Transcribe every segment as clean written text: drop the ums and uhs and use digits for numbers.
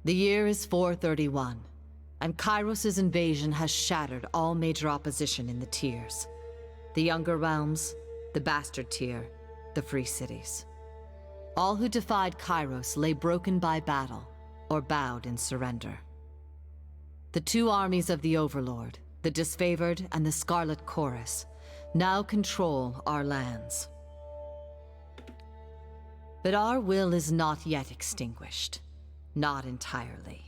The year is 431, and Kyros' invasion has shattered all major opposition in the tiers. The Younger Realms, the Bastard Tier, the Free Cities. All who defied Kyros lay broken by battle, or bowed in surrender. The two armies of the Overlord, the Disfavored and the Scarlet Chorus, now control our lands. But our will is not yet extinguished. Not entirely.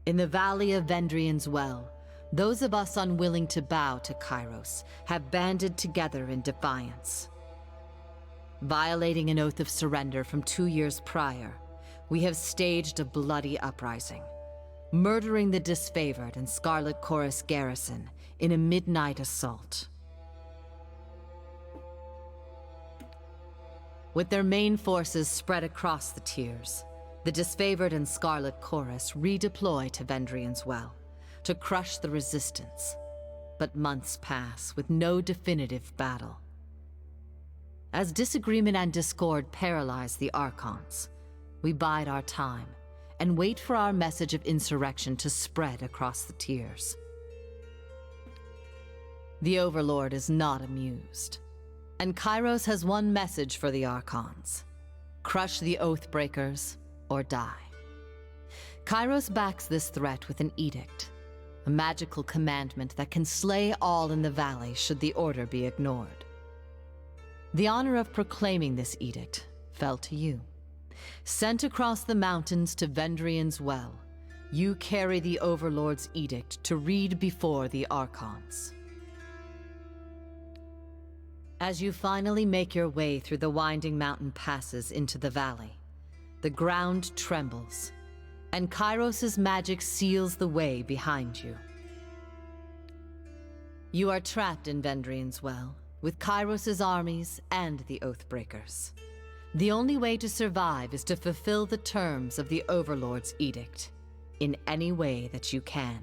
In the Valley of Vendrian's Well, those of us unwilling to bow to Kyros have banded together in defiance. Violating an oath of surrender from 2 years prior, we have staged a bloody uprising, murdering the Disfavored and Scarlet Chorus garrison in a midnight assault. With their main forces spread across the tiers, the Disfavored and Scarlet Chorus redeploy to Vendrian's Well to crush the resistance, but months pass with no definitive battle. As disagreement and discord paralyze the Archons, we bide our time and wait for our message of insurrection to spread across the tiers. The Overlord is not amused, and Kyros has one message for the Archons: crush the Oathbreakers or die. Kyros backs this threat with an edict, a magical commandment that can slay all in the valley should the order be ignored. The honor of proclaiming this edict fell to you. Sent across the mountains to Vendrian's Well, you carry the Overlord's edict to read before the Archons. As you finally make your way through the winding mountain passes into the valley, the ground trembles, and Kyros' magic seals the way behind you. You are trapped in Vendrian's Well, with Kyros' armies and the Oathbreakers. The only way to survive is to fulfill the terms of the Overlord's edict, in any way that you can.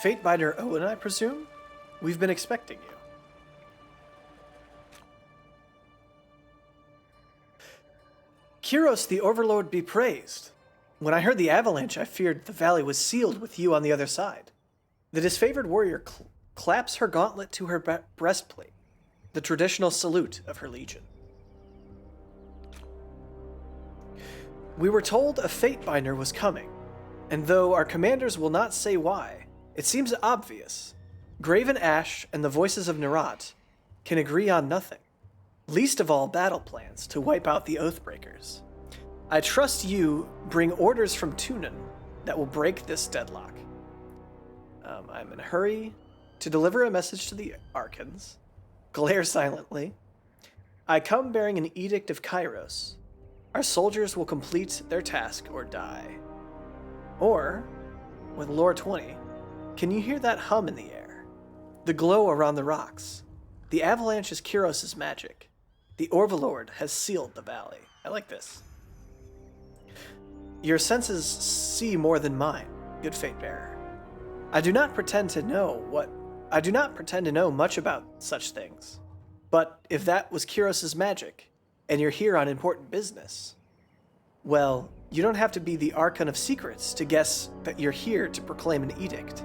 Fatebinder Owen, I presume? We've been expecting you. Kyros, the Overlord be praised. When I heard the avalanche, I feared the valley was sealed with you on the other side. The Disfavored warrior claps her gauntlet to her breastplate, the traditional salute of her legion. We were told a Fatebinder was coming, and though our commanders will not say why, it seems obvious. Graven Ash and the voices of Nerat can agree on nothing, least of all battle plans to wipe out the Oathbreakers. I trust you bring orders from Tunin that will break this deadlock. I'm in a hurry to deliver a message to the Archons. Glare silently. I come bearing an edict of Kyros. Our soldiers will complete their task or die. Or, with lore 20, can you hear that hum in the air? The glow around the rocks. The avalanche is Kyros' magic. The Overlord has sealed the valley. I like this. Your senses see more than mine, good Fatebearer. I do not pretend to know much about such things. But if that was Kyros' magic, and you're here on important business, well, you don't have to be the Archon of Secrets to guess that you're here to proclaim an edict.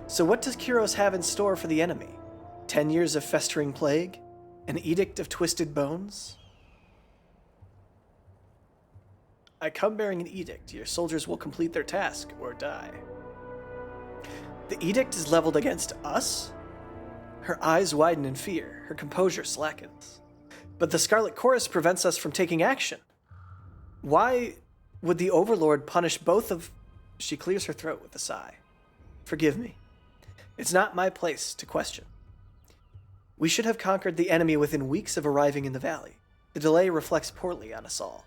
So what does Kyros have in store for the enemy? 10 years of festering plague? An edict of twisted bones? I come bearing an edict. Your soldiers will complete their task or die. The edict is leveled against us? Her eyes widen in fear. Her composure slackens. But the Scarlet Chorus prevents us from taking action. Why would the Overlord punish both of... She clears her throat with a sigh. Forgive me. It's not my place to question. We should have conquered the enemy within weeks of arriving in the valley. The delay reflects poorly on us all.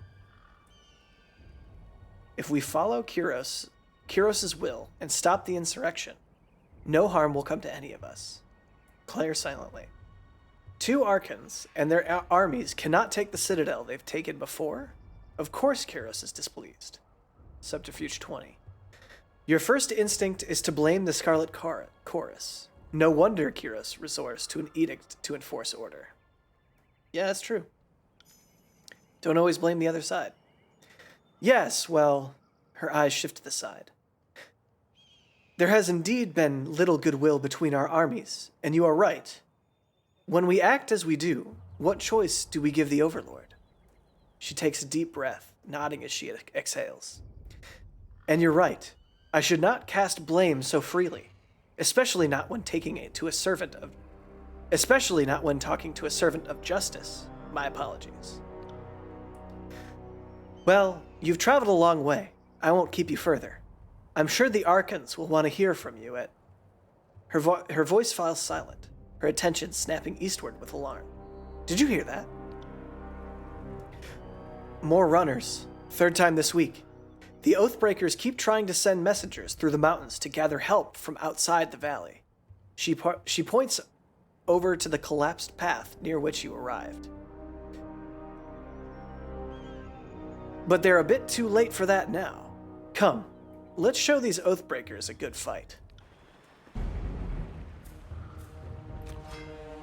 If we follow Kyros' will, and stop the insurrection, no harm will come to any of us. Claire silently. 2 Archons and their armies cannot take the citadel they've taken before? Of course Kyros is displeased. Subterfuge 20. Your first instinct is to blame the Scarlet Chorus. No wonder Kyros resorts to an edict to enforce order. Yeah, that's true. Don't always blame the other side. Yes, well, her eyes shift to the side. There has indeed been little goodwill between our armies, and you are right. When we act as we do, what choice do we give the Overlord? She takes a deep breath, nodding as she exhales. And you're right. I should not cast blame so freely, especially not when talking to a servant of justice. My apologies. Well, you've traveled a long way. I won't keep you further. I'm sure the Archons will want to hear from you at... Her voice falls silent, her attention snapping eastward with alarm. Did you hear that? More runners. Third time this week. The Oathbreakers keep trying to send messengers through the mountains to gather help from outside the valley. She points over to the collapsed path near which you arrived. But they're a bit too late for that now. Come, let's show these Oathbreakers a good fight.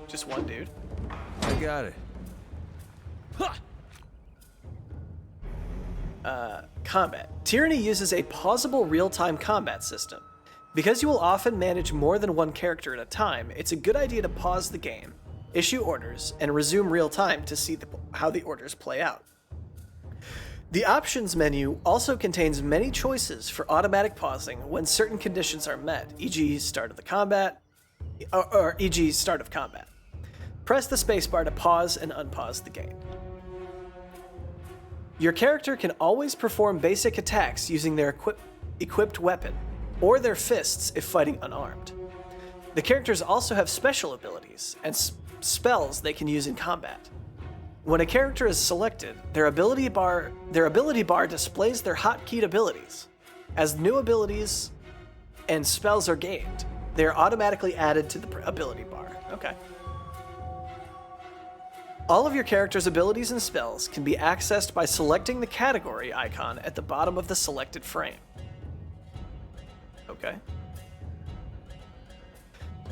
Just one dude. I got it. Combat. Tyranny uses a pausable real-time combat system. Because you will often manage more than one character at a time, it's a good idea to pause the game, issue orders, and resume real-time to see how the orders play out. The options menu also contains many choices for automatic pausing when certain conditions are met, e.g. start of combat. Press the spacebar to pause and unpause the game. Your character can always perform basic attacks using their equipped weapon, or their fists if fighting unarmed. The characters also have special abilities and spells they can use in combat. When a character is selected, their ability bar displays their hotkeyed abilities. As new abilities and spells are gained, they are automatically added to the ability bar. Okay. All of your character's abilities and spells can be accessed by selecting the category icon at the bottom of the selected frame. Okay.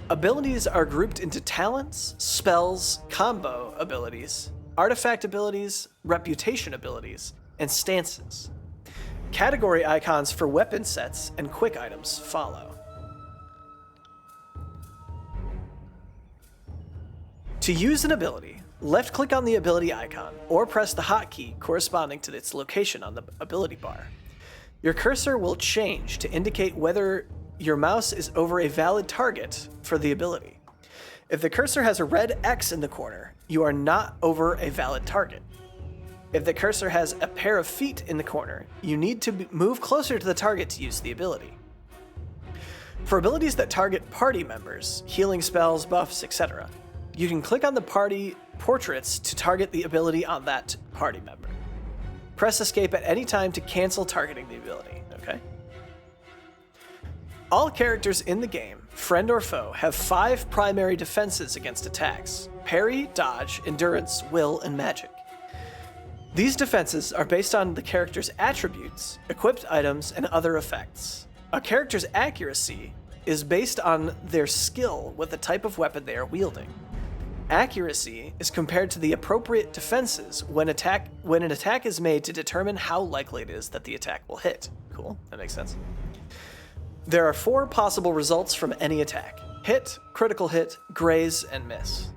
Abilities are grouped into talents, spells, combo abilities, artifact abilities, reputation abilities, and stances. Category icons for weapon sets and quick items follow. To use an ability, left-click on the ability icon, or press the hotkey corresponding to its location on the ability bar. Your cursor will change to indicate whether your mouse is over a valid target for the ability. If the cursor has a red X in the corner, you are not over a valid target. If the cursor has a pair of feet in the corner, you need to move closer to the target to use the ability. For abilities that target party members, healing spells, buffs, etc., you can click on the party portraits to target the ability on that party member. Press escape at any time to cancel targeting the ability, okay? All characters in the game, friend or foe, have 5 primary defenses against attacks: parry, dodge, endurance, will, and magic. These defenses are based on the character's attributes, equipped items, and other effects. A character's accuracy is based on their skill with the type of weapon they are wielding. Accuracy is compared to the appropriate defenses when an attack is made to determine how likely it is that the attack will hit. Cool, that makes sense. There are 4 possible results from any attack: hit, critical hit, graze, and miss.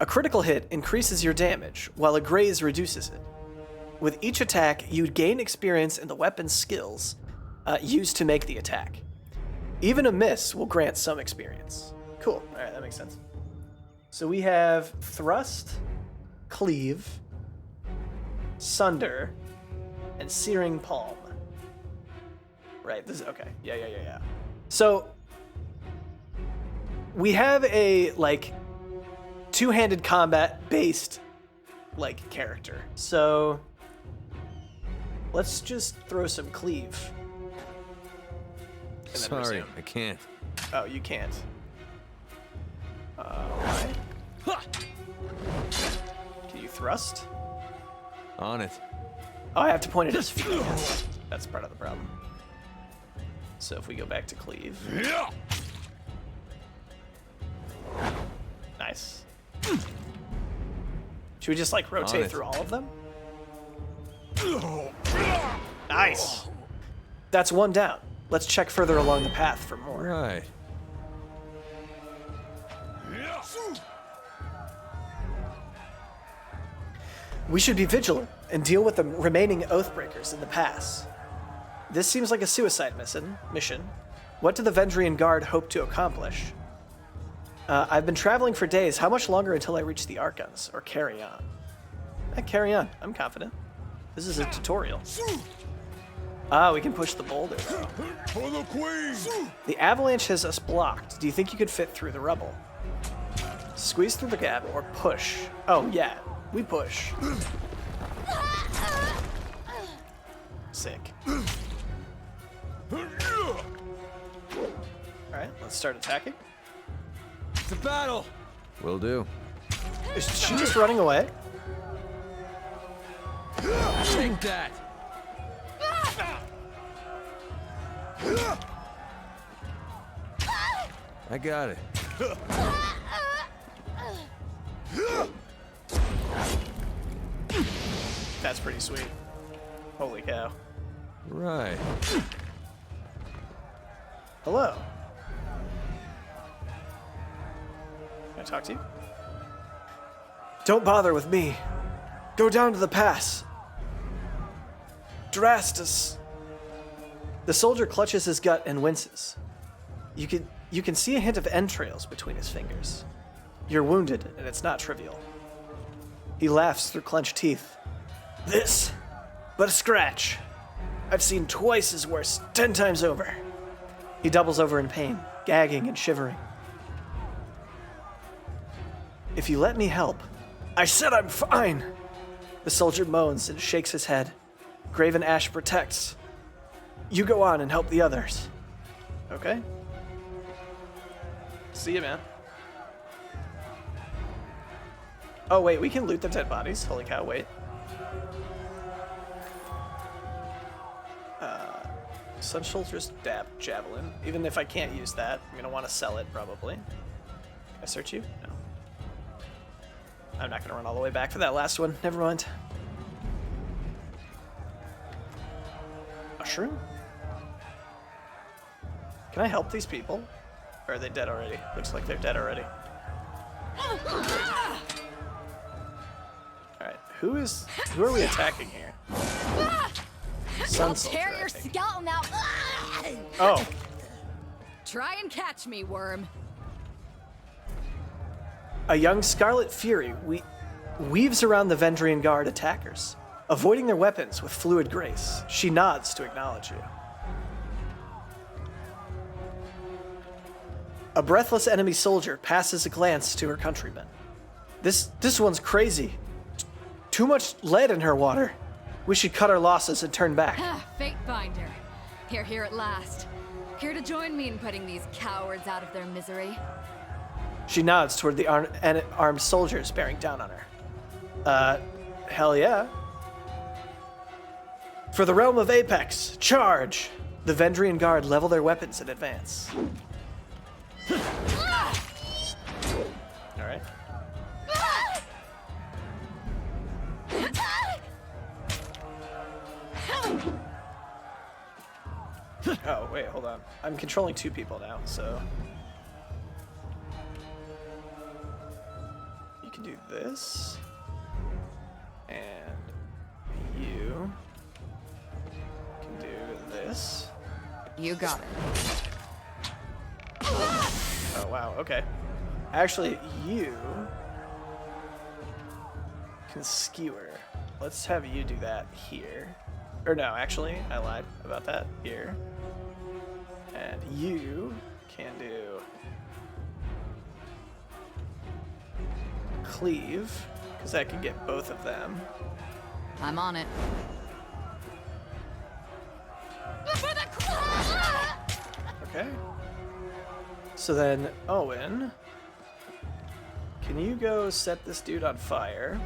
A critical hit increases your damage, while a graze reduces it. With each attack, you gain experience in the weapon's skills used to make the attack. Even a miss will grant some experience. Cool, alright, that makes sense. So we have thrust, cleave, sunder, and searing palm. Right, this is okay. Yeah. So we have a two-handed combat based character. So let's just throw some cleave. Sorry, I can't. Oh, you can't. Why? Can you thrust? On it. Oh, I have to point it as feet. That's part of the problem. So if we go back to cleave. Nice. Should we just like rotate through all of them? Nice. That's one down. Let's check further along the path for more. Right. We should be vigilant and deal with the remaining Oathbreakers in the pass. This seems like a suicide mission. What do the Vendrian Guard hope to accomplish? I've been traveling for days. How much longer until I reach the Archons? Or carry on? Carry on. I'm confident. This is a tutorial. Ah, we can push the boulder, though. For the queen! The avalanche has us blocked. Do you think you could fit through the rubble? Squeeze through the gap or push. Oh, yeah. We push. Sick. Alright, let's start attacking. It's a battle! Will do. Is she just running away? Take that! I got it. That's pretty sweet. Holy cow. Right. Hello. Can I talk to you? Don't bother with me. Go down to the pass. Drastus. The soldier clutches his gut and winces. You can see a hint of entrails between his fingers. You're wounded, and it's not trivial. He laughs through clenched teeth. This, but a scratch. I've seen twice as worse, 10 times over. He doubles over in pain, gagging and shivering. If you let me help. I said I'm fine. The soldier moans and shakes his head. Graven Ash protects. You go on and help the others. Okay. See you, man. Oh, wait, we can loot the dead bodies. Holy cow, wait. Sun Soldier's Javelin. Even if I can't use that, I'm gonna want to sell it, probably. Can I search you? No. I'm not gonna run all the way back for that last one. Never mind. Mushroom? Can I help these people? Or are they dead already? Looks like they're dead already. Alright, who are we attacking here? Sun I'll Soldier, tear I your think. skull now. Oh, Try and catch me, worm. a young Scarlet Fury weaves around the Vendrian Guard attackers, avoiding their weapons with fluid grace. She nods to acknowledge you. A breathless enemy soldier passes a glance to her countrymen. This one's crazy. Too much lead in her water. We should cut our losses and turn back. Fate Finder. Here at last. Here to join me in putting these cowards out of their misery. She nods toward the armed soldiers bearing down on her. Hell yeah. For the realm of Apex, charge! The Vendrian Guard level their weapons in advance. Alright. Oh, wait, hold on. I'm controlling 2 people now, so... You can do this. And you can do this. You got it. Oh, wow, okay. Actually, you can skewer. Let's have you do that here. Or no, actually, I lied about that. Here. And you can do cleave, because that can get both of them. I'm on it. Okay. So then, Owen, can you go set this dude on fire?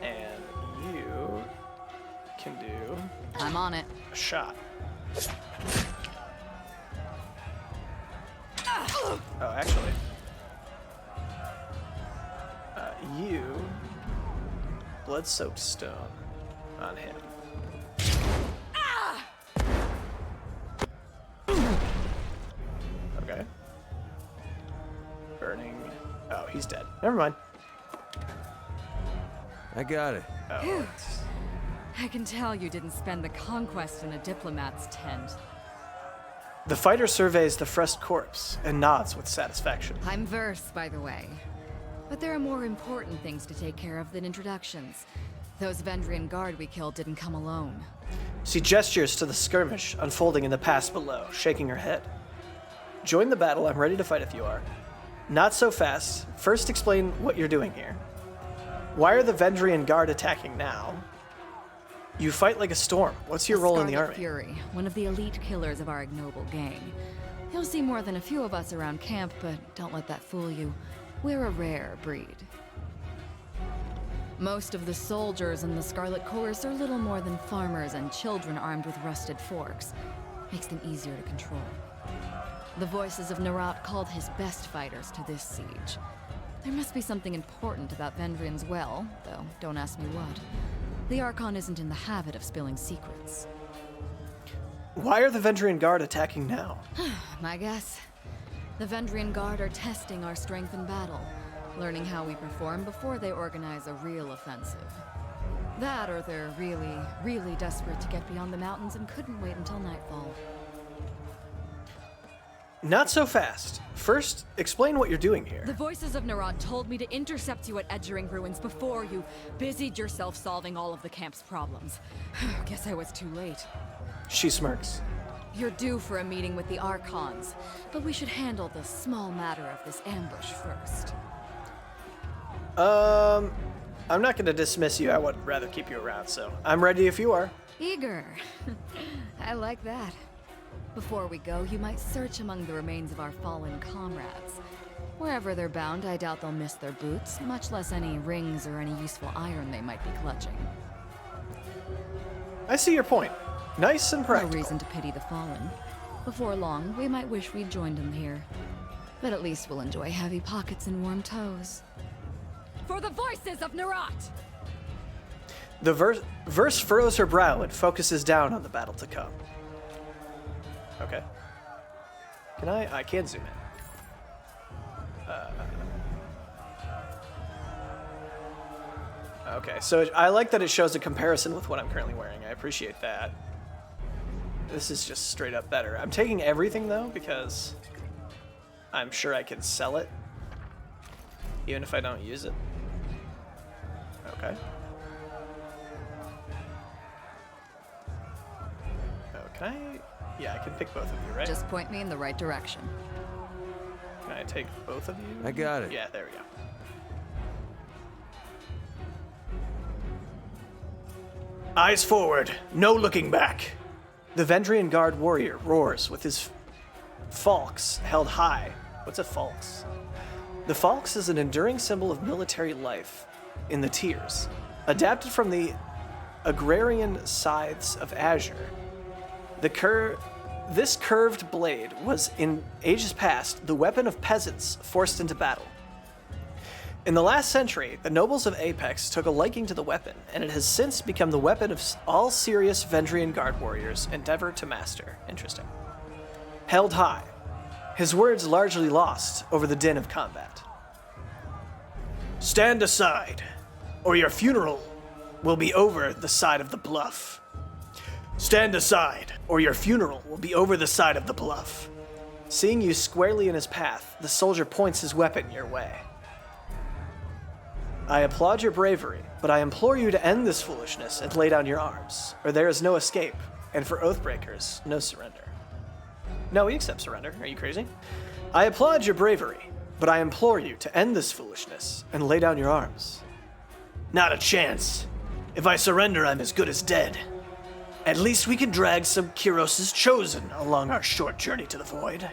And you can do I'm on it. a shot. Oh, actually. You... Blood-soaked stone on him. Okay. Burning... Oh, he's dead. Never mind. I got it. Oh, I can tell you didn't spend the conquest in a diplomat's tent. the fighter surveys the fresh corpse and nods with satisfaction. I'm Verse, by the way. But there are more important things to take care of than introductions. Those Vendrian guard we killed didn't come alone. She gestures to the skirmish unfolding in the pass below, shaking her head. Join the battle, I'm ready to fight if you are. Not so fast. First explain what you're doing here. Why are the Vendrian guard attacking now? You fight like a storm. What's your role in the army? Fury, one of the elite killers of our ignoble gang. You'll see more than a few of us around camp, but don't let that fool you. We're a rare breed. Most of the soldiers in the Scarlet Chorus are little more than farmers and children armed with rusted forks. Makes them easier to control. The voices of Nerat called his best fighters to this siege. There must be something important about Vendrian's well, though don't ask me what. The Archon isn't in the habit of spilling secrets. Why are the Vendrian guard attacking now? My guess? The Vendrian guard are testing our strength in battle, learning how we perform before they organize a real offensive. That or they're really, really desperate to get beyond the mountains and couldn't wait until nightfall. Not so fast. First, explain what you're doing here. The voices of Nerat told me to intercept you at Edgering Ruins before you busied yourself solving all of the camp's problems. Guess I was too late. She smirks. You're due for a meeting with the Archons, but we should handle the small matter of this ambush first. I'm not gonna dismiss you. I would rather keep you around, so I'm ready if you are. Eager. I like that. Before we go, you might search among the remains of our fallen comrades. Wherever they're bound, I doubt they'll miss their boots, much less any rings or any useful iron they might be clutching. I see your point. Nice and No practical. reason to pity the fallen. Before long, we might wish we'd joined them here. But at least we'll enjoy heavy pockets and warm toes. For the voices of Nerat! The verse furrows her brow and focuses down on the battle to come. Okay. Can I can zoom in. Okay, so I like that it shows a comparison with what I'm currently wearing. I appreciate that. This is just straight up better. I'm taking everything though because I'm sure I can sell it even if I don't use it. Okay. Okay. Yeah, I can pick both of you, right? Just point me in the right direction. Can I take both of you? I got it. Yeah, there we go. Eyes forward, no looking back. The Vendrian Guard warrior roars with his falx held high. What's a falx? The falx is an enduring symbol of military life in the tiers, adapted from the agrarian scythes of Azure. This curved blade was, in ages past, the weapon of peasants forced into battle. In the last century, the nobles of Apex took a liking to the weapon, and it has since become the weapon of all serious Vendrian Guard warriors endeavor to master. Interesting. Held high. His words largely lost over the din of combat. Stand aside, or your funeral will be over the side of the bluff. Stand aside, or your funeral will be over the side of the bluff. Seeing you squarely in his path, the soldier points his weapon your way. I applaud your bravery, but I implore you to end this foolishness and lay down your arms, or there is no escape, and for Oathbreakers, no surrender. No, he accepts surrender. Are you crazy? I applaud your bravery, but I implore you to end this foolishness and lay down your arms. Not a chance. If I surrender, I'm as good as dead. At least we can drag some Kyros' chosen along our short journey to the void.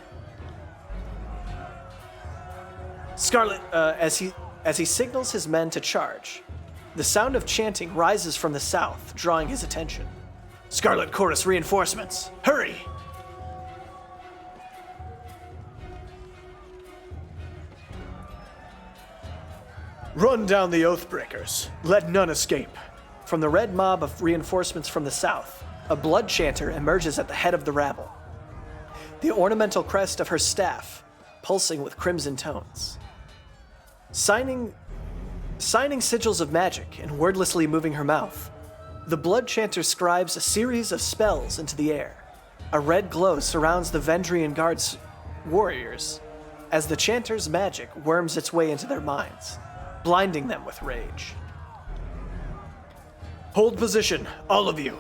Scarlet, as he signals his men to charge, the sound of chanting rises from the south, drawing his attention. Scarlet Chorus reinforcements! Hurry! Run down the Oathbreakers. Let none escape. From the red mob of reinforcements from the south, a blood chanter emerges at the head of the rabble. The ornamental crest of her staff, pulsing with crimson tones. Signing sigils of magic and wordlessly moving her mouth, the blood chanter scribes a series of spells into the air. A red glow surrounds the Vendrian Guard's warriors as the chanter's magic worms its way into their minds, blinding them with rage. Hold position, all of you.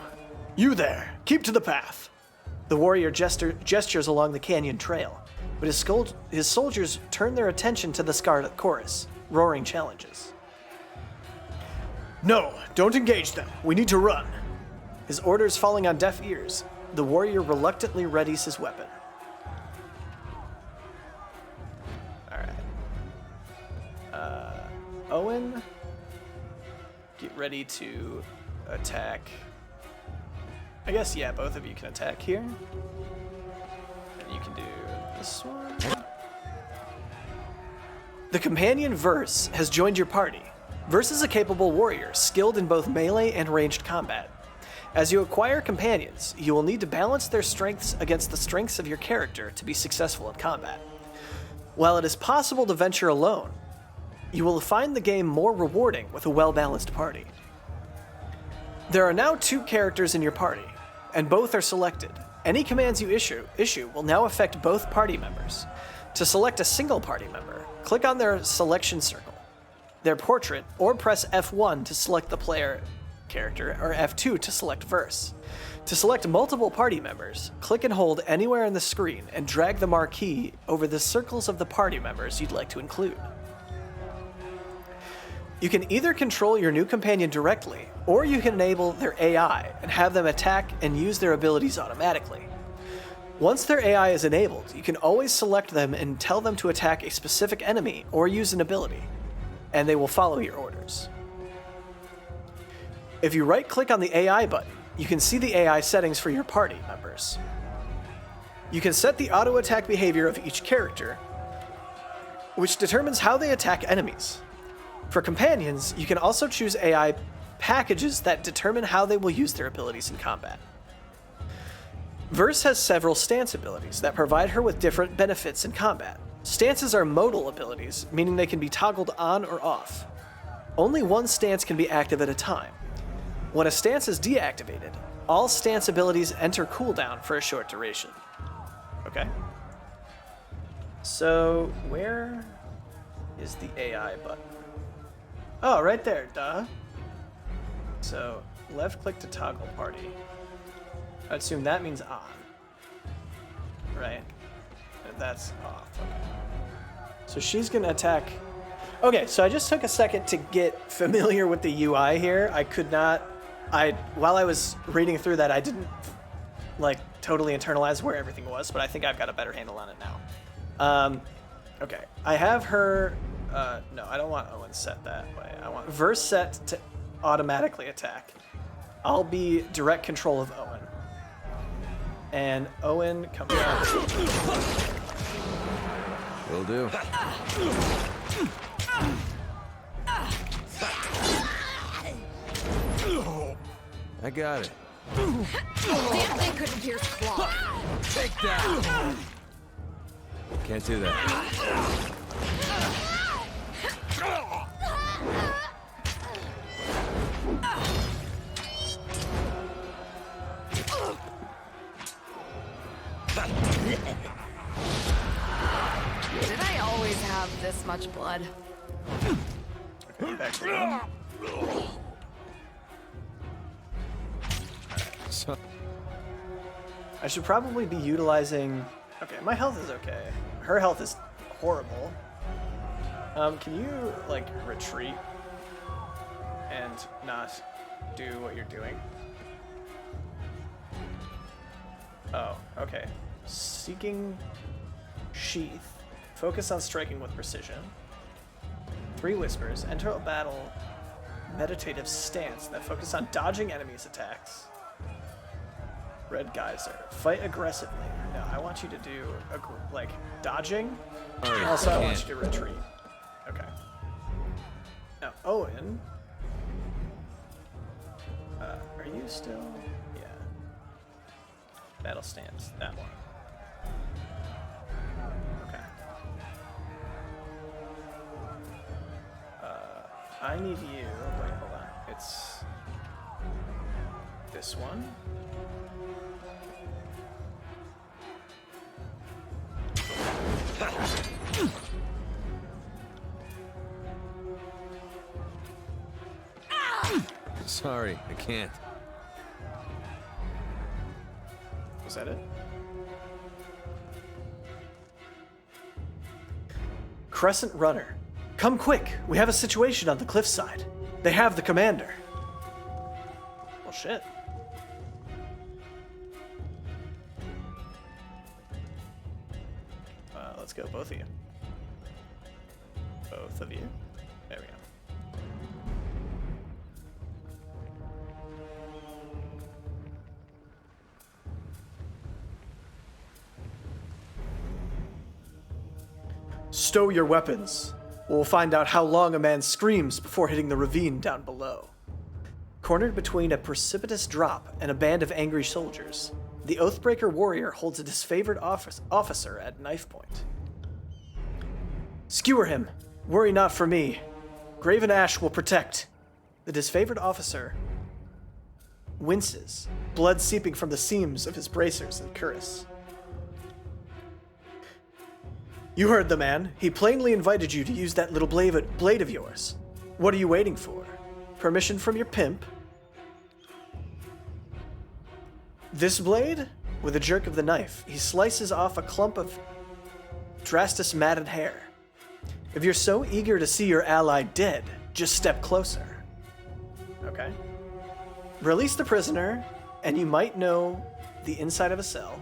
You there, keep to the path. The warrior gestures along the canyon trail, but his soldiers turn their attention to the Scarlet Chorus, roaring challenges. No, don't engage them. We need to run. His orders falling on deaf ears, the warrior reluctantly readies his weapon. Alright. Owen, get ready to attack. I guess, yeah, both of you can attack here. And you can do this one. The companion Verse has joined your party. Verse is a capable warrior, skilled in both melee and ranged combat. As you acquire companions, you will need to balance their strengths against the strengths of your character to be successful in combat. While it is possible to venture alone, you will find the game more rewarding with a well-balanced party. There are now 2 characters in your party, and both are selected. Any commands you issue will now affect both party members. To select a single party member, click on their selection circle, their portrait, or press F1 to select the player character, or F2 to select Verse. To select multiple party members, click and hold anywhere on the screen and drag the marquee over the circles of the party members you'd like to include. You can either control your new companion directly, or you can enable their AI and have them attack and use their abilities automatically. Once their AI is enabled, you can always select them and tell them to attack a specific enemy or use an ability, and they will follow your orders. If you right-click on the AI button, you can see the AI settings for your party members. You can set the auto-attack behavior of each character, which determines how they attack enemies. For companions, you can also choose AI packages that determine how they will use their abilities in combat. Verse has several stance abilities that provide her with different benefits in combat. Stances are modal abilities, meaning they can be toggled on or off. Only one stance can be active at a time. When a stance is deactivated, all stance abilities enter cooldown for a short duration. Okay. So, where is the AI button? Oh, right there, duh. So, left click to toggle party. I assume that means on. Right? And that's off. Okay. So she's gonna attack. Okay, so I just took a second to get familiar with the UI here. I could not, while I was reading through that, I didn't like totally internalize where everything was, but I think I've got a better handle on it now. Okay, I have her, no, I don't want Owen set that way. I want Verse set to automatically attack. I'll be direct control of Owen. And Owen comes down. Will do. I got it. Damn thing couldn't pierce claw. Take that! Can't do that. Did I always have this much blood? Okay, back to Owen. So, I should probably be utilizing... Okay, my health is okay. Her health is horrible. Can you, like, retreat and not do what you're doing? Oh, okay. Seeking Sheath. Focus on striking with precision. 3 Whispers. Enter a battle meditative stance that focus on dodging enemies' attacks. Red Geyser. Fight aggressively. No, I want you to do, like, dodging. Also, I want you to retreat. Okay. Now, Owen. Are you still? Yeah. Battle stance. That one. Okay. I need you. Wait, hold on. It's this one. Sorry, I can't. Was that it? Crescent Runner. Come quick! We have a situation on the cliffside. They have the commander. Well, shit. Let's go, both of you. Both of you. There we go. Stow your weapons. We'll find out how long a man screams before hitting the ravine down below. Cornered between a precipitous drop and a band of angry soldiers, the Oathbreaker warrior holds a disfavored officer at knife point. Skewer him. Worry not for me. Graven Ash will protect. The disfavored officer winces, blood seeping from the seams of his bracers and cuirass. You heard the man. He plainly invited you to use that little blade of yours. What are you waiting for? Permission from your pimp? This blade? With a jerk of the knife, he slices off a clump of Drastus matted hair. If you're so eager to see your ally dead, just step closer. Okay. Release the prisoner, and you might know the inside of a cell.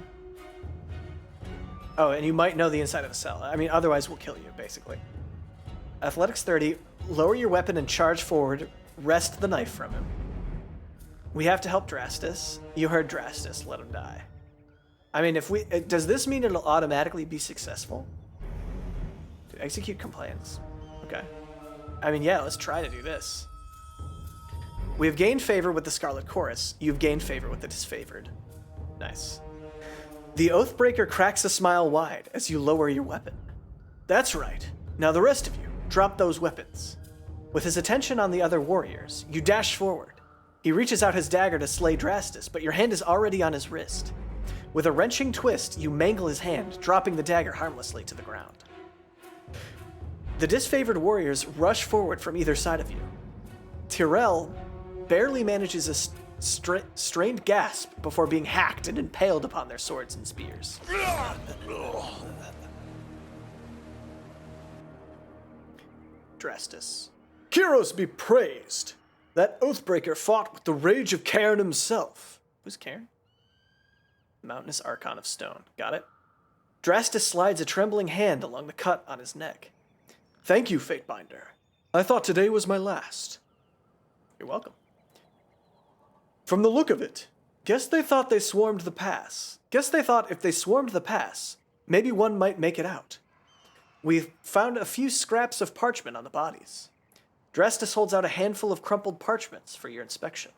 Oh, and you might know the inside of a cell. I mean, otherwise we'll kill you, basically. Athletics 30, lower your weapon and charge forward, wrest the knife from him. We have to help Drastus. You heard Drastus, let him die. I mean, does this mean it'll automatically be successful? To execute compliance. Okay. I mean, yeah, let's try to do this. We have gained favor with the Scarlet Chorus. You've gained favor with the disfavored. Nice. The Oathbreaker cracks a smile wide as you lower your weapon. That's right. Now the rest of you, drop those weapons. With his attention on the other warriors, you dash forward. He reaches out his dagger to slay Drastus, but your hand is already on his wrist. With a wrenching twist, you mangle his hand, dropping the dagger harmlessly to the ground. The disfavored warriors rush forward from either side of you. Tyrell barely manages a strained gasp before being hacked and impaled upon their swords and spears. Drastus. Kyros be praised! That Oathbreaker fought with the rage of Cairn himself. Who's Cairn? Mountainous Archon of Stone. Got it? Drastus slides a trembling hand along the cut on his neck. Thank you, Fatebinder. I thought today was my last. You're welcome. From the look of it, guess they thought they swarmed the pass. Guess they thought if they swarmed the pass, maybe one might make it out. We've found a few scraps of parchment on the bodies. Drastus holds out a handful of crumpled parchments for your inspection.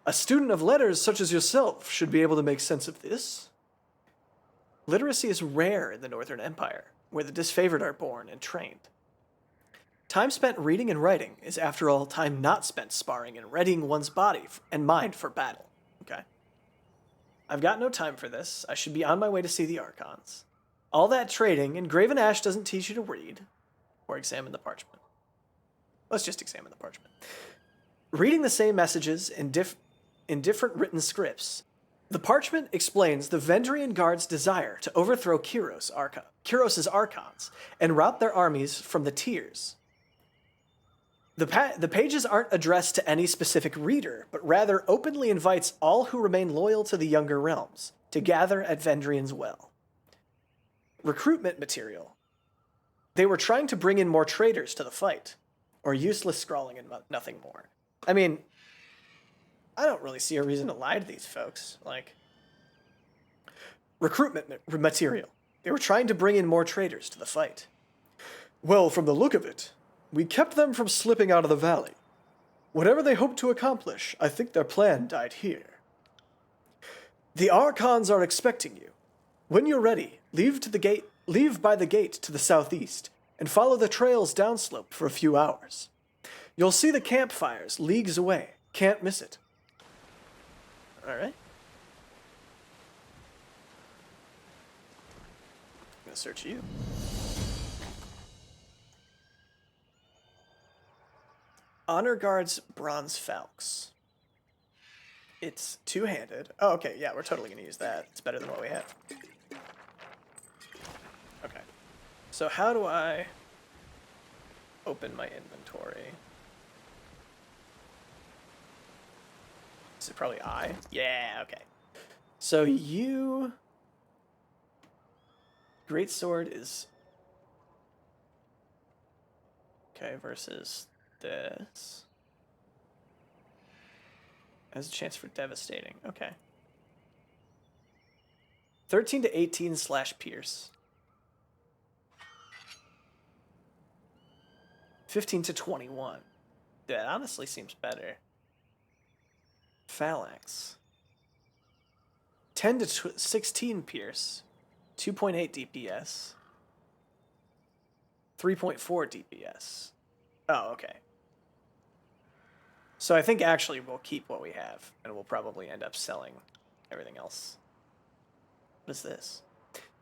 A student of letters such as yourself should be able to make sense of this. Literacy is rare in the Northern Empire, where the disfavored are born and trained. Time spent reading and writing is, after all, time not spent sparring and readying one's body and mind for battle. Okay? I've got no time for this. I should be on my way to see the Archons. All that trading, and Graven Ash doesn't teach you to read or examine the parchment. Let's just examine the parchment. Reading the same messages in different written scripts, the parchment explains the Vendrian Guard's desire to overthrow Kyros' Archons and rout their armies from the tiers. The pages aren't addressed to any specific reader, but rather openly invites all who remain loyal to the younger realms to gather at Vendrian's Well. Recruitment material. They were trying to bring in more traders to the fight, or useless scrawling and nothing more. I mean, I don't really see a reason to lie to these folks. Like, recruitment material. They were trying to bring in more traders to the fight. Well, from the look of it, we kept them from slipping out of the valley. Whatever they hoped to accomplish, I think their plan died here. The Archons are expecting you. When you're ready, leave by the gate to the southeast, and follow the trails downslope for a few hours. You'll see the campfires leagues away. Can't miss it. Alright. I'm gonna search you. Honor Guard's Bronze Falcons. It's two-handed. Oh, okay, yeah, we're totally gonna use that. It's better than what we have. Okay. So how do I open my inventory? Is it probably I? Yeah, okay. So you... Greatsword is... Okay, versus this. Has a chance for devastating. Okay. 13 to 18 / pierce. 15 to 21. That honestly seems better. Phalanx. 10 to 16 pierce. 2.8 DPS. 3.4 DPS. Oh, okay. So I think actually we'll keep what we have, and we'll probably end up selling everything else. What is this?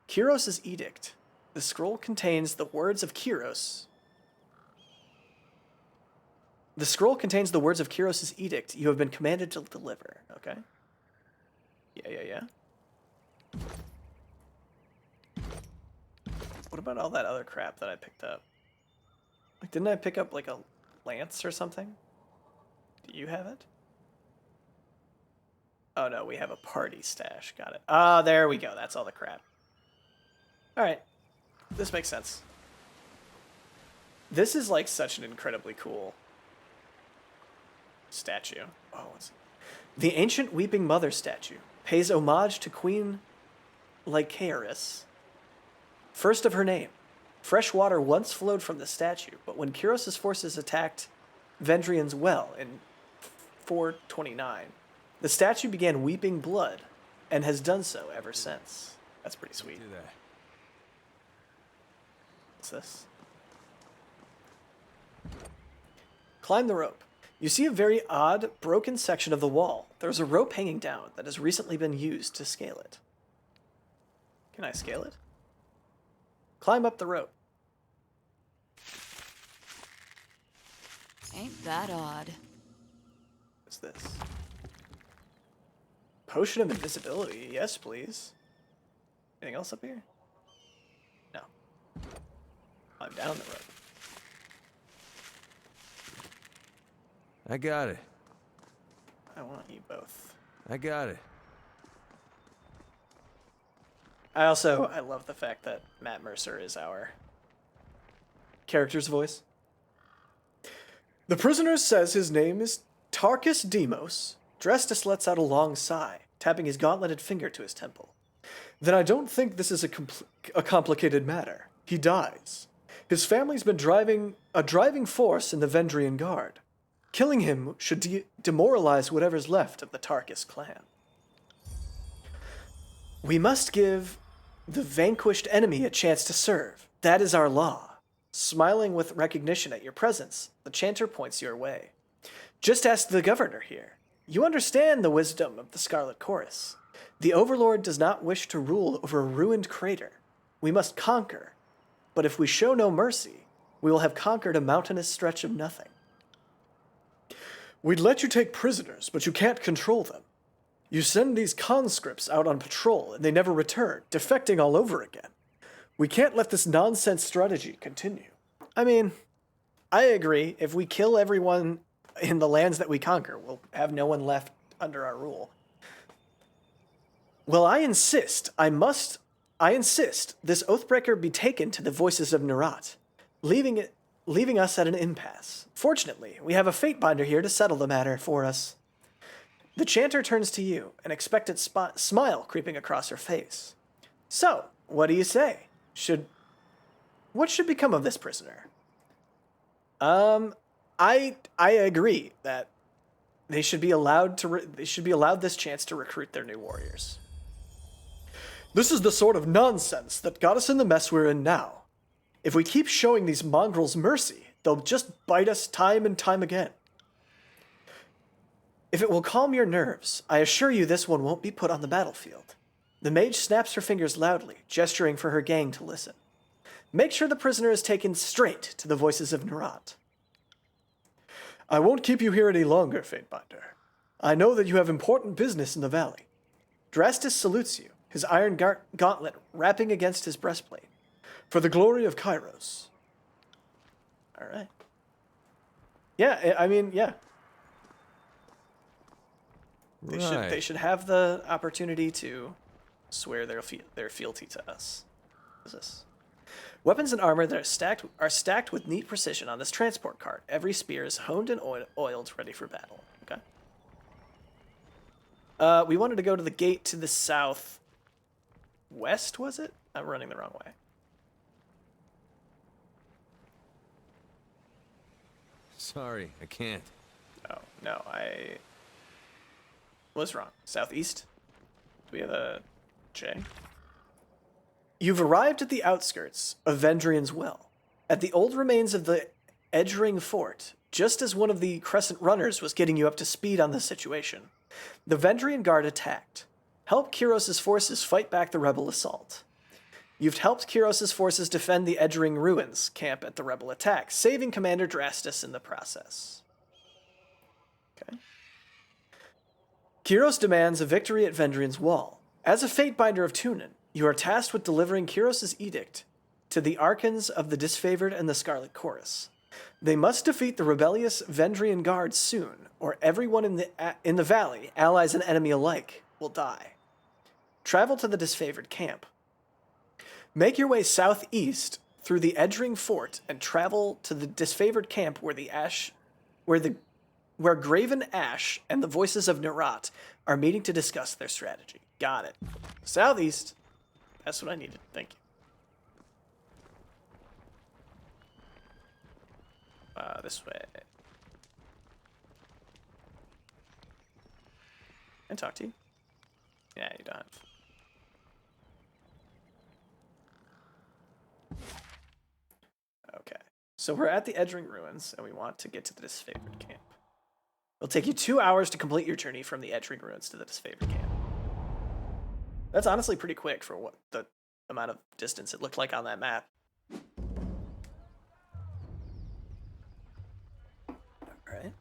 Kyros' Edict. The scroll contains the words of Kyros. The scroll contains the words of Kyros' edict you have been commanded to deliver. Okay. Yeah. What about all that other crap that I picked up? Like, didn't I pick up, like, a lance or something? Do you have it? Oh, no, we have a party stash. Got it. Ah, there we go. That's all the crap. All right. This makes sense. This is, like, such an incredibly cool statue. Oh, what's it? The ancient Weeping Mother statue pays homage to Queen Kyros, first of her name. Fresh water once flowed from the statue, but when Kyros' forces attacked Vendrian's well in 429, the statue began weeping blood and has done so ever since. That's pretty sweet. What's this? Climb the rope. You see a very odd, broken section of the wall. There's a rope hanging down that has recently been used to scale it. Can I scale it? Climb up the rope. Ain't that odd? What's this? Potion of invisibility. Yes, please. Anything else up here? No. Climb down the rope. I got it. I want you both. I got it. I love the fact that Matt Mercer is our character's voice. The prisoner says his name is Tarkus Demos. Drestus lets out a long sigh, tapping his gauntleted finger to his temple. Then I don't think this is a complicated matter. He dies. His family's been a driving force in the Vendrian Guard. Killing him should demoralize whatever's left of the Tarkus clan. We must give the vanquished enemy a chance to serve. That is our law. Smiling with recognition at your presence, the chanter points your way. Just ask the governor here. You understand the wisdom of the Scarlet Chorus. The Overlord does not wish to rule over a ruined crater. We must conquer. But if we show no mercy, we will have conquered a mountainous stretch of nothing. We'd let you take prisoners, but you can't control them. You send these conscripts out on patrol, and they never return, defecting all over again. We can't let this nonsense strategy continue. I mean, I agree. If we kill everyone in the lands that we conquer, we'll have no one left under our rule. Well, I insist this Oathbreaker be taken to the Voices of Nerat, leaving us at an impasse. Fortunately, we have a Fatebinder here to settle the matter for us. The chanter turns to you, an expectant smile creeping across her face. So, what do you say? What should become of this prisoner? I agree that they should be allowed this chance to recruit their new warriors. This is the sort of nonsense that got us in the mess we're in now. If we keep showing these mongrels mercy, they'll just bite us time and time again. If it will calm your nerves, I assure you this one won't be put on the battlefield. The mage snaps her fingers loudly, gesturing for her gang to listen. Make sure the prisoner is taken straight to the voices of Nerat. I won't keep you here any longer, Fatebinder. I know that you have important business in the valley. Drastus salutes you, his iron gauntlet wrapping against his breastplate. For the glory of Kyros. All right. Yeah, I mean, yeah. They should have the opportunity to swear their fealty to us. What is this? Weapons and armor that are stacked with neat precision on this transport cart. Every spear is honed and oiled, ready for battle. Okay. We wanted to go to the gate to the southwest, was it? I'm running the wrong way. Sorry, I can't. Oh, no, I was wrong. Southeast? Do we have a J? You've arrived at the outskirts of Vendrian's Well, at the old remains of the Edgering Fort, just as one of the Crescent Runners was getting you up to speed on the situation. The Vendrian Guard attacked. Help Kyros' forces fight back the rebel assault. You've helped Kyros' forces defend the Edgering Ruins camp at the rebel attack, saving Commander Drastus in the process. Okay. Kyros demands a victory at Vendrian's Wall. As a Fatebinder of Tunin, you are tasked with delivering Kyros' edict to the Archons of the Disfavored and the Scarlet Chorus. They must defeat the rebellious Vendrian Guard soon, or everyone in the valley, allies and enemy alike, will die. Travel to the Disfavored camp. Make your way southeast through the Edgering Fort and travel to the Disfavored camp where Graven Ash and the voices of Nerat are meeting to discuss their strategy. Got it. Southeast. That's what I needed. Thank you. This way. And talk to you. Yeah, you don't. Okay. So we're at the Edgering Ruins, and we want to get to the Disfavored camp. It'll take you 2 hours to complete your journey from the Edgering Ruins to the Disfavored camp. That's honestly pretty quick for what the amount of distance it looked like on that map. Alright.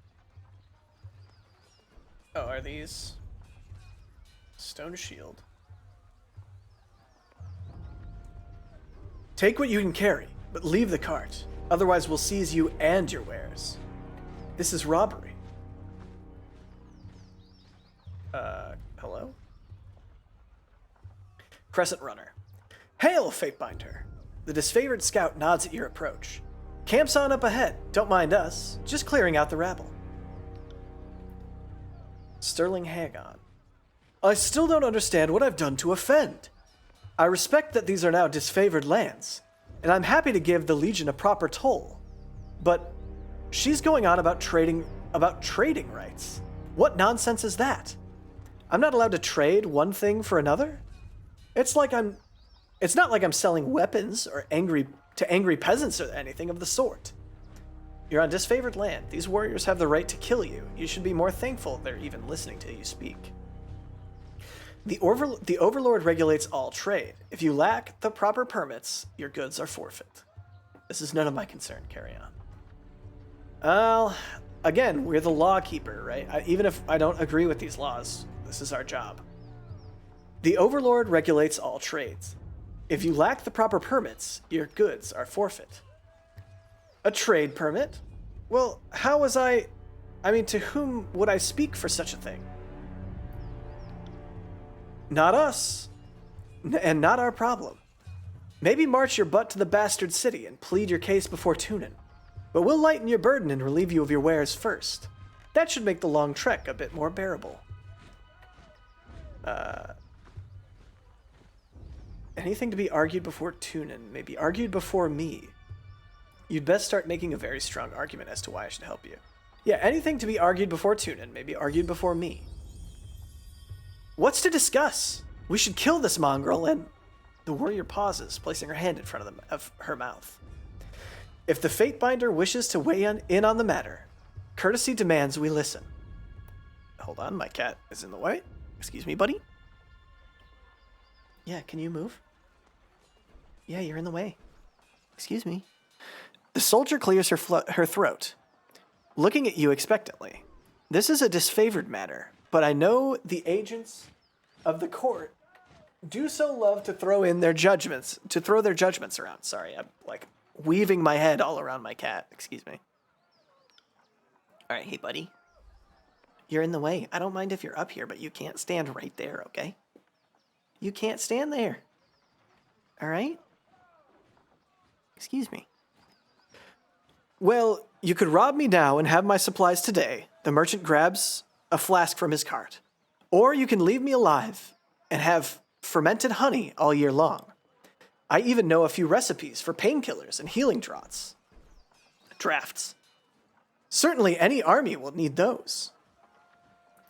Oh, are these... Stone shield. Take what you can carry, but leave the cart. Otherwise we'll seize you and your wares. This is robbery. Hello? Crescent Runner. Hail, Fatebinder! The Disfavored Scout nods at your approach. Camp's on up ahead. Don't mind us. Just clearing out the rabble. Sterling Hagon. I still don't understand what I've done to offend. I respect that these are now disfavored lands, and I'm happy to give the Legion a proper toll. But she's going on about trading rights. What nonsense is that? I'm not allowed to trade one thing for another? It's not like I'm selling weapons or angry peasants or anything of the sort. You're on disfavored land. These warriors have the right to kill you. You should be more thankful they're even listening to you speak. The Overlord regulates all trade. If you lack the proper permits, your goods are forfeit. This is none of my concern. Carry on. Well, again, we're the lawkeeper, right? Even if I don't agree with these laws, this is our job. The Overlord regulates all trades. If you lack the proper permits, your goods are forfeit. A trade permit? Well, how was I mean, to whom would I speak for such a thing? Not us. And not our problem. Maybe march your butt to the bastard city and plead your case before Tunin. But we'll lighten your burden and relieve you of your wares first. That should make the long trek a bit more bearable. Anything to be argued before Tunin may be argued before me. You'd best start making a very strong argument as to why I should help you. Yeah, anything to be argued before Tunin may be argued before me. What's to discuss? We should kill this mongrel, and... The warrior pauses, placing her hand in front of her mouth. If the Fatebinder wishes to weigh in on the matter, courtesy demands we listen. Hold on, my cat is in the way. Excuse me, buddy. Yeah, can you move? Yeah, you're in the way. Excuse me. The soldier clears her throat, looking at you expectantly. This is a disfavored matter, but I know the agents of the court do so love to throw their judgments around. Sorry, I'm like weaving my head all around my cat. Excuse me. All right, hey, buddy. You're in the way. I don't mind if you're up here, but you can't stand right there, okay? You can't stand there. All right? Excuse me. Well, you could rob me now and have my supplies today. The merchant grabs a flask from his cart. Or you can leave me alive and have fermented honey all year long. I even know a few recipes for painkillers and healing drafts. Certainly any army will need those.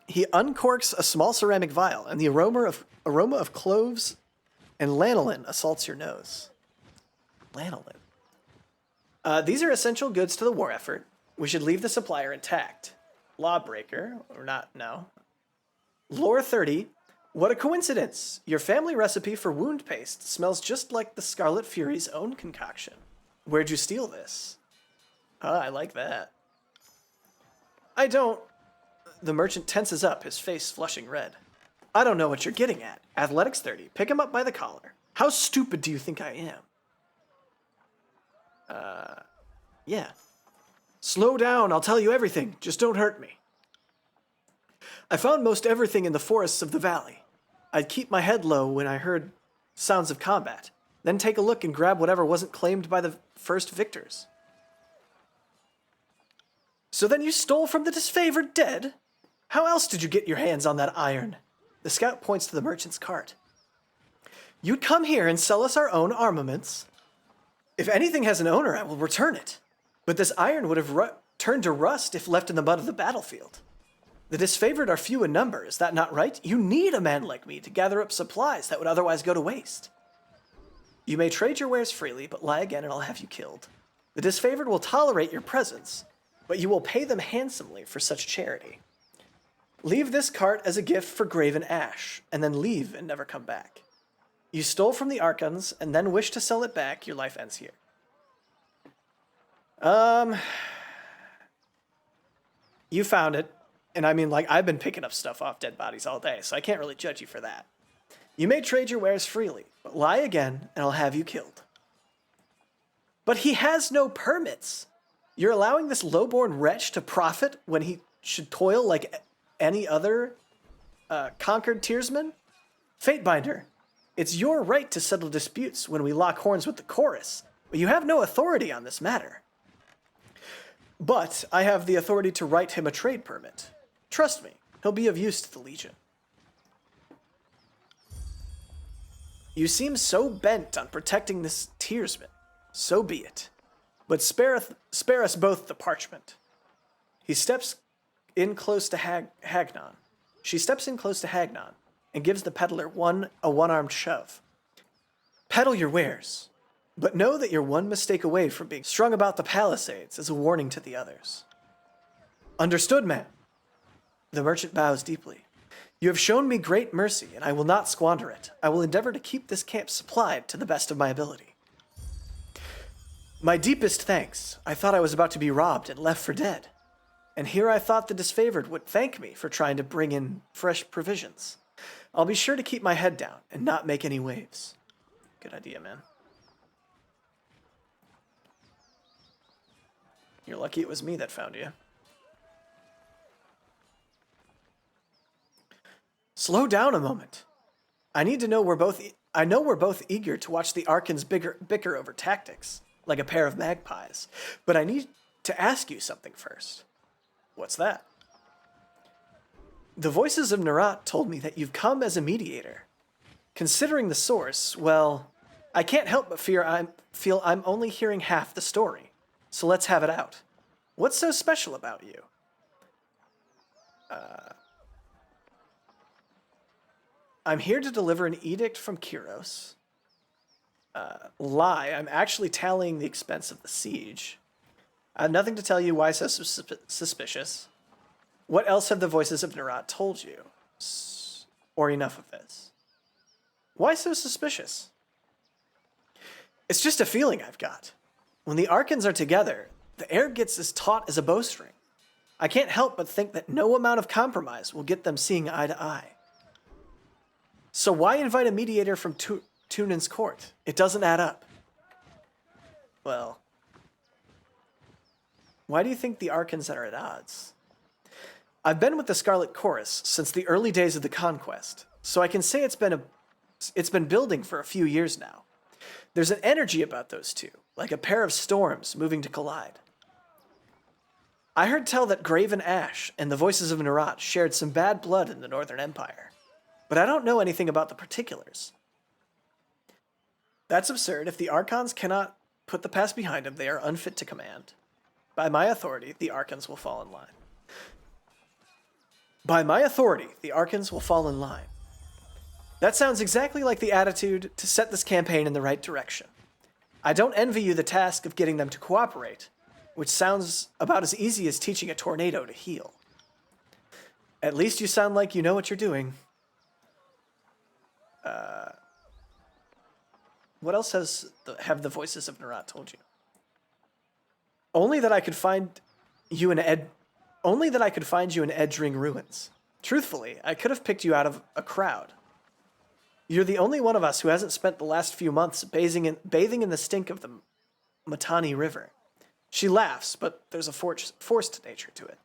He uncorks a small ceramic vial, and the aroma of cloves and lanolin assaults your nose. Lanolin. These are essential goods to the war effort. We should leave the supplier intact. Lawbreaker, or not, no. Lore 30. What a coincidence! Your family recipe for wound paste smells just like the Scarlet Fury's own concoction. Where'd you steal this? I like that. I don't... The merchant tenses up, his face flushing red. I don't know what you're getting at. Athletics 30. Pick him up by the collar. How stupid do you think I am? Yeah. Slow down, I'll tell you everything. Just don't hurt me. I found most everything in the forests of the valley. I'd keep my head low when I heard sounds of combat, then take a look and grab whatever wasn't claimed by the first victors. So then you stole from the disfavored dead? How else did you get your hands on that iron? The scout points to the merchant's cart. You'd come here and sell us our own armaments? If anything has an owner, I will return it. But this iron would have turned to rust if left in the mud of the battlefield. The disfavored are few in number, is that not right? You need a man like me to gather up supplies that would otherwise go to waste. You may trade your wares freely, but lie again and I'll have you killed. The disfavored will tolerate your presence, but you will pay them handsomely for such charity. Leave this cart as a gift for Graven Ash, and then leave and never come back. You stole from the Archons, and then wish to sell it back, your life ends here. You found it. And I mean, like, I've been picking up stuff off dead bodies all day, so I can't really judge you for that. You may trade your wares freely, but lie again, and I'll have you killed. But he has no permits. You're allowing this lowborn wretch to profit when he should toil like any other conquered tiersman? Fatebinder, it's your right to settle disputes when we lock horns with the chorus, but you have no authority on this matter. But I have the authority to write him a trade permit. Trust me, he'll be of use to the Legion. You seem so bent on protecting this tiersman. So be it. But spare us both the parchment. He steps in close to Hagnon. She steps in close to Hagnon and gives the peddler a one-armed shove. Peddle your wares, but know that you're one mistake away from being strung about the palisades as a warning to the others. Understood, ma'am. The merchant bows deeply. You have shown me great mercy, and I will not squander it. I will endeavor to keep this camp supplied to the best of my ability. My deepest thanks. I thought I was about to be robbed and left for dead. And here I thought the disfavored would thank me for trying to bring in fresh provisions. I'll be sure to keep my head down and not make any waves. Good idea, man. You're lucky it was me that found you. Slow down a moment. I know we're both eager to watch the Archons bicker over tactics, like a pair of magpies. But I need to ask you something first. What's that? The voices of Nerat told me that you've come as a mediator. Considering the source, well, I can't help but feel I'm only hearing half the story. So let's have it out. What's so special about you? I'm here to deliver an edict from Kyros. Lie, I'm actually tallying the expense of the siege. I have nothing to tell you. Why so suspicious? What else have the voices of Nerat told you? Or enough of this? Why so suspicious? It's just a feeling I've got. When the Archons are together, the air gets as taut as a bowstring. I can't help but think that no amount of compromise will get them seeing eye to eye. So why invite a mediator from Tunan's court? It doesn't add up. Well, why do you think the Archons are at odds? I've been with the Scarlet Chorus since the early days of the conquest, so I can say it's been building for a few years now. There's an energy about those two, like a pair of storms moving to collide. I heard tell that Graven Ash and the Voices of Nerat shared some bad blood in the Northern Empire, but I don't know anything about the particulars. That's absurd. If the Archons cannot put the past behind them, they are unfit to command. By my authority, the Archons will fall in line. By my authority, the Archons will fall in line. That sounds exactly like the attitude to set this campaign in the right direction. I don't envy you the task of getting them to cooperate, which sounds about as easy as teaching a tornado to heal. At least you sound like you know what you're doing. What else have the Voices of Nerat told you? Only that I could find you in Edgering ruins. Truthfully, I could have picked you out of a crowd. You're the only one of us who hasn't spent the last few months bathing in the stink of the Matani River. She laughs, but there's a forced nature to it.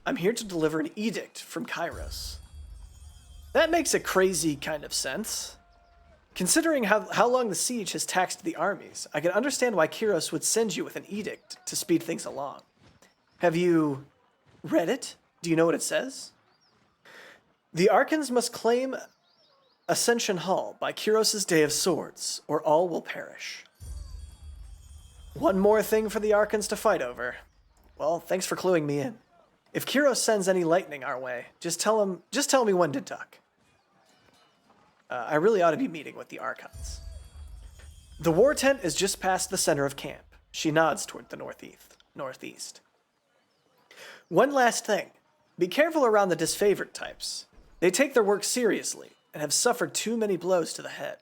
I'm here to deliver an edict from Kyros. That makes a crazy kind of sense. Considering how long the siege has taxed the armies, I can understand why Kyros would send you with an edict to speed things along. Have you read it? Do you know what it says? The Archons must claim Ascension Hall by Kyros' Day of Swords, or all will perish. One more thing for the Archons to fight over. Well, thanks for cluing me in. If Kyros sends any lightning our way, just tell me when to duck. I really ought to be meeting with the Archons. The war tent is just past the center of camp. She nods toward the northeast. One last thing. Be careful around the disfavored types. They take their work seriously and have suffered too many blows to the head.